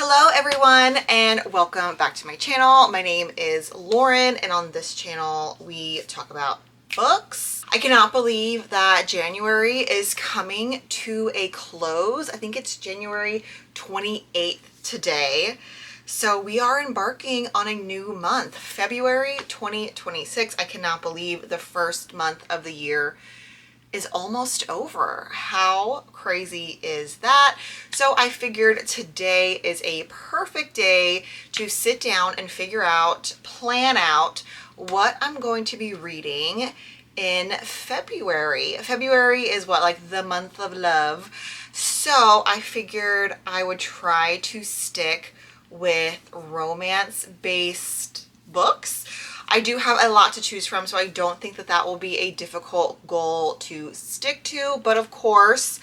Hello everyone and welcome back to my channel. My name is Lauren and on this channel we talk about books. I cannot believe that January is coming to a close. I think it's January 28th today. So we are embarking on a new month, February 2026. I cannot believe the first month of the year is almost over. How crazy is that? So I figured today is a perfect day to sit down and plan out what I'm going to be reading in February. February is what, like the month of love. So I figured I would try to stick with romance-based books. I do have a lot to choose from, so I don't think that will be a difficult goal to stick to, but of course,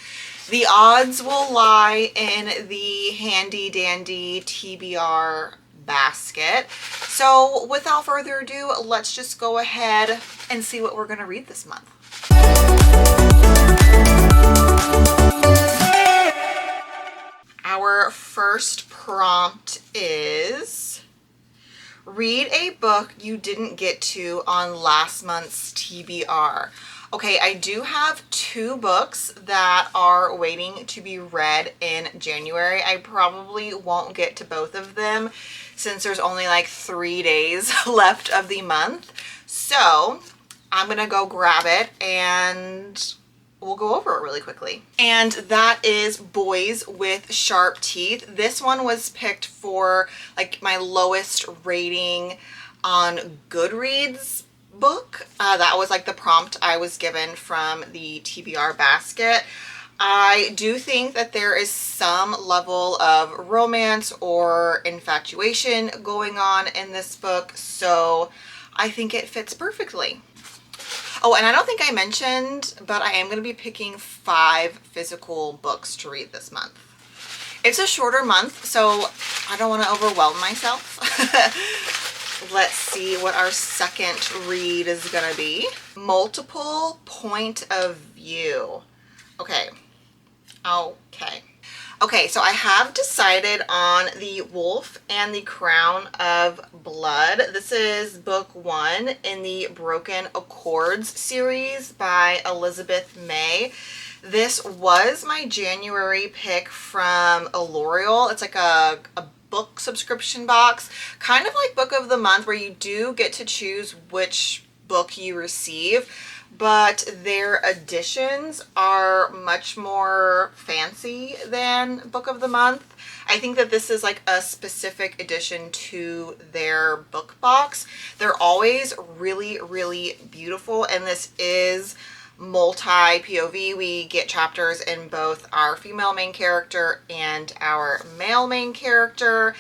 the odds will lie in the handy dandy TBR basket. So without further ado, let's just go ahead and see what we're gonna read this month. Our first prompt is: read a book you didn't get to on last month's TBR. Okay, I do have two books that are waiting to be read in January. I probably won't get to both of them since there's only like 3 days left of the month. So I'm gonna go grab it and we'll go over it really quickly. And that is Boys with Sharp Teeth. This one was picked for like my lowest rating on Goodreads book. That was like the prompt I was given from the TBR basket. I do think that there is some level of romance or infatuation going on in this book, so I think it fits perfectly. Oh, and I don't think I mentioned, but I am going to be picking 5 physical books to read this month. It's a shorter month, so I don't want to overwhelm myself. Let's see what our second read is going to be. Multiple Point of View. Okay, so I have decided on The Wolf and the Crown of Blood. This is book 1 in the Broken Accords series by Elizabeth May. This was my January pick from L'Oreal. It's like a book subscription box, kind of like Book of the Month, where you do get to choose which book you receive, but their editions are much more fancy than Book of the Month. I think that this is like a specific addition to their book box. They're always really, really beautiful, and this is multi-POV. We get chapters in both our female main character and our male main character.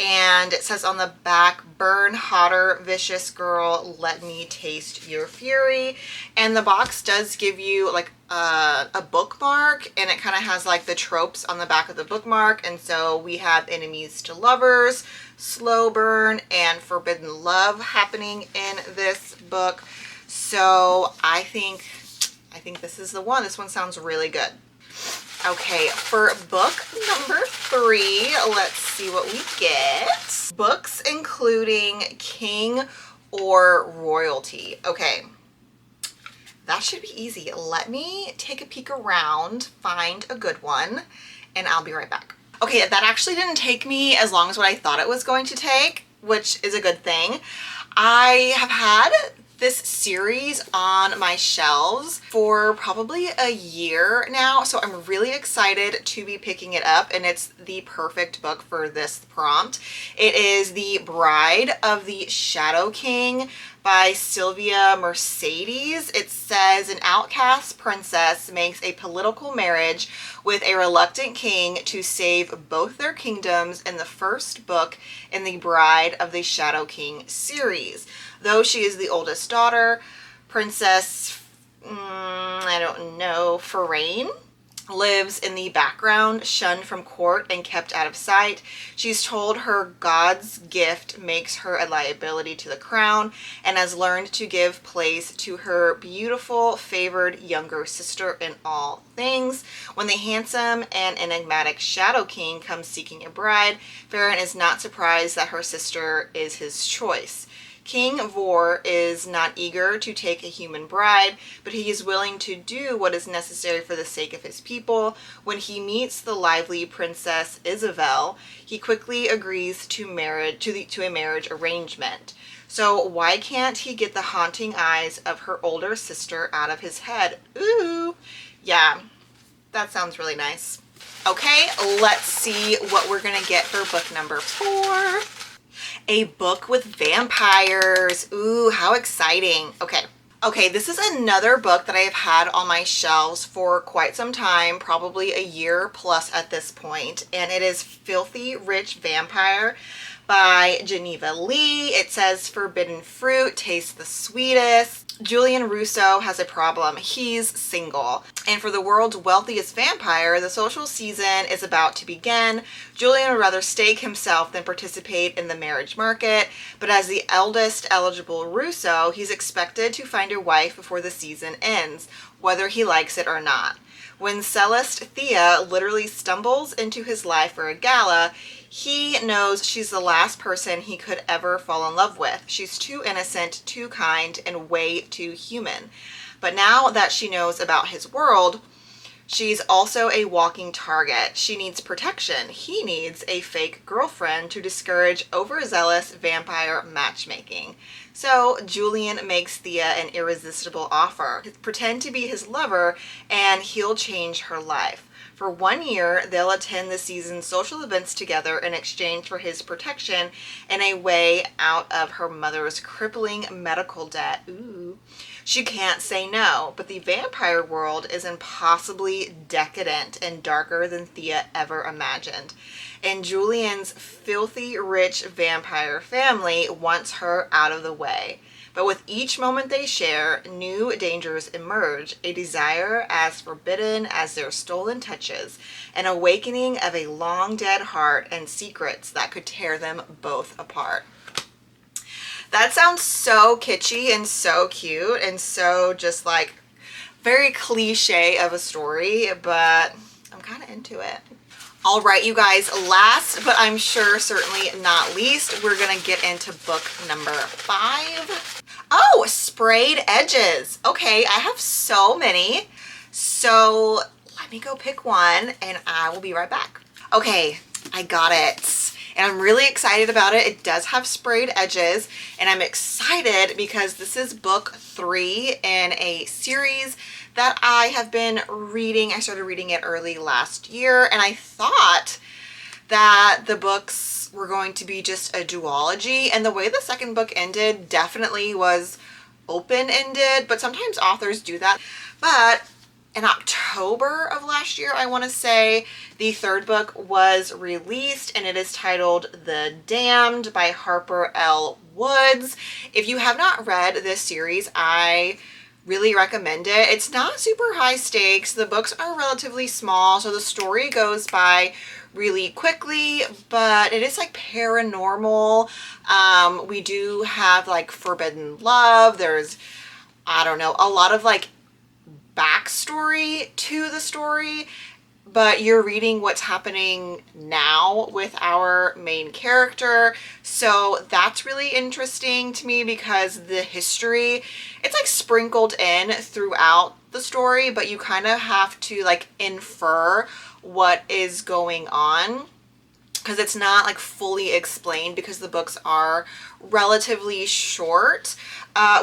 And it says on the back, "Burn hotter, vicious girl, let me taste your fury." And the box does give you like a bookmark, and it kind of has like the tropes on the back of the bookmark. And so we have enemies to lovers, slow burn, and forbidden love happening in this book. So I think this is the one. This one sounds really good. Okay, for book number 3, let's see what we get. Books including king or royalty. Okay, that should be easy. Let me take a peek around, find a good one, and I'll be right back. Okay, that actually didn't take me as long as what I thought it was going to take, which is a good thing. I have had this series on my shelves for probably a year now, so I'm really excited to be picking it up, and it's the perfect book for this prompt. It is The Bride of the Shadow King by Sylvia Mercedes. It says an outcast princess makes a political marriage with a reluctant king to save both their kingdoms in the first book in the Bride of the Shadow King series. Though she is the oldest daughter, Princess, I don't know, Farain, lives in the background, shunned from court and kept out of sight. She's told her God's gift makes her a liability to the crown and has learned to give place to her beautiful, favored younger sister in all things. When the handsome and enigmatic Shadow King comes seeking a bride, Farron is not surprised that her sister is his choice. King Vor is not eager to take a human bride, but he is willing to do what is necessary for the sake of his people. When he meets the lively Princess Isabel, he quickly agrees to a marriage arrangement. So why can't he get the haunting eyes of her older sister out of his head? Ooh, yeah, that sounds really nice. Okay, let's see what we're gonna get for book number 4. A book with vampires. Ooh, how exciting. Okay, this is another book that I have had on my shelves for quite some time, probably a year plus at this point, and it is Filthy Rich Vampire by Geneva Lee. It says forbidden fruit tastes the sweetest. Julian Russo has a problem. He's single. And for the world's wealthiest vampire, the social season is about to begin. Julian would rather stake himself than participate in the marriage market, but as the eldest eligible Russo, he's expected to find a wife before the season ends, whether he likes it or not. When Celeste Thea literally stumbles into his life for a gala, he knows she's the last person he could ever fall in love with. She's too innocent, too kind, and way too human. But now that she knows about his world, she's also a walking target. She needs protection. He needs a fake girlfriend to discourage overzealous vampire matchmaking. So Julian makes Thea an irresistible offer. Pretend to be his lover and he'll change her life. For 1 year, they'll attend the season's social events together in exchange for his protection and a way out of her mother's crippling medical debt. Ooh. She can't say no, but the vampire world is impossibly decadent and darker than Thea ever imagined. And Julian's filthy rich vampire family wants her out of the way. But with each moment they share, new dangers emerge, a desire as forbidden as their stolen touches, an awakening of a long-dead heart, and secrets that could tear them both apart. That sounds so kitschy and so cute and so just like very cliche of a story, but I'm kind of into it. All right, you guys, last but I'm sure certainly not least, we're gonna get into book number 5. Oh, Sprayed Edges. Okay, I have so many. So let me go pick one and I will be right back. Okay, I got it. And I'm really excited about it. It does have sprayed edges and I'm excited because this is book 3 in a series that I have been reading. I started reading it early last year and I thought that the books were going to be just a duology, and the way the second book ended definitely was open-ended, but sometimes authors do that. But in October of last year, I want to say, the third book was released and it is titled The Damned by Harper L. Woods. If you have not read this series, I really recommend it. It's not super high stakes. The books are relatively small, so the story goes by really quickly, but it is like paranormal. We do have like forbidden love. There's, I don't know, a lot of like backstory to the story, but you're reading what's happening now with our main character. So that's really interesting to me because the history, it's like sprinkled in throughout the story, but you kind of have to like infer what is going on because it's not like fully explained because the books are relatively short,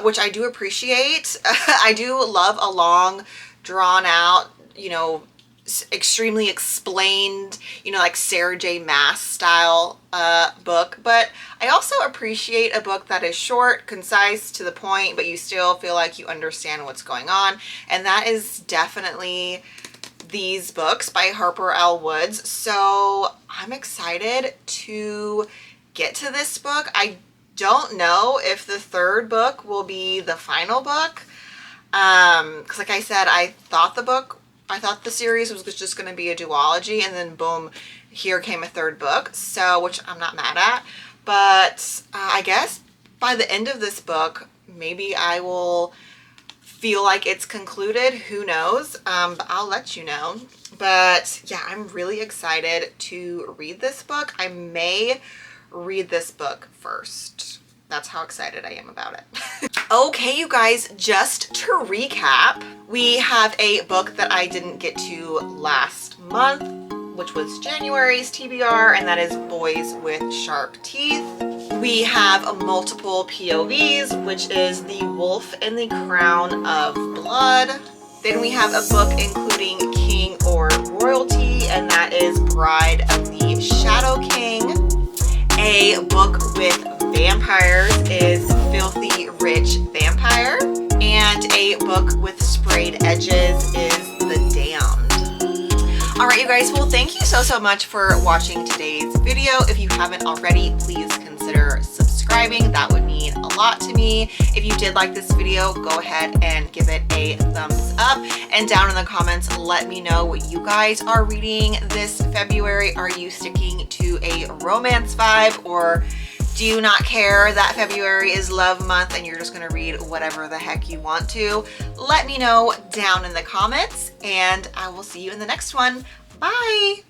which I do appreciate. I do love a long, drawn out, you know, extremely explained, you know, like Sarah J. Maas style book, but I also appreciate a book that is short, concise, to the point, but you still feel like you understand what's going on, and that is definitely these books by Harper L. Woods. So I'm excited to get to this book. I don't know if the third book will be the final book, because like I said, I thought the book I thought the series was just going to be a duology, and then boom, here came a third book, so which I'm not mad at. But I guess by the end of this book, maybe I will feel like it's concluded. Who knows? But I'll let you know. But yeah, I'm really excited to read this book. I may read this book first. That's how excited I am about it. Okay, you guys, just to recap, we have a book that I didn't get to last month, which was January's TBR, and that is Boys with Sharp Teeth. We have multiple POVs, which is The Wolf and the Crown of Blood. Then we have a book including King or Royalty, and that is Bride of the Shadow King. A book with vampires is Filthy Rich Vampire, and a book with sprayed edges is The Damned. All right, you guys, well, thank you so much for watching today's video. If you haven't already, please consider subscribing. That would mean a lot to me. If you did like this video, go ahead and give it a thumbs up, and down in the comments, let me know what you guys are reading this February. Are you sticking to a romance vibe, or do you not care that February is love month and you're just gonna read whatever the heck you want to? Let me know down in the comments, and I will see you in the next one. Bye!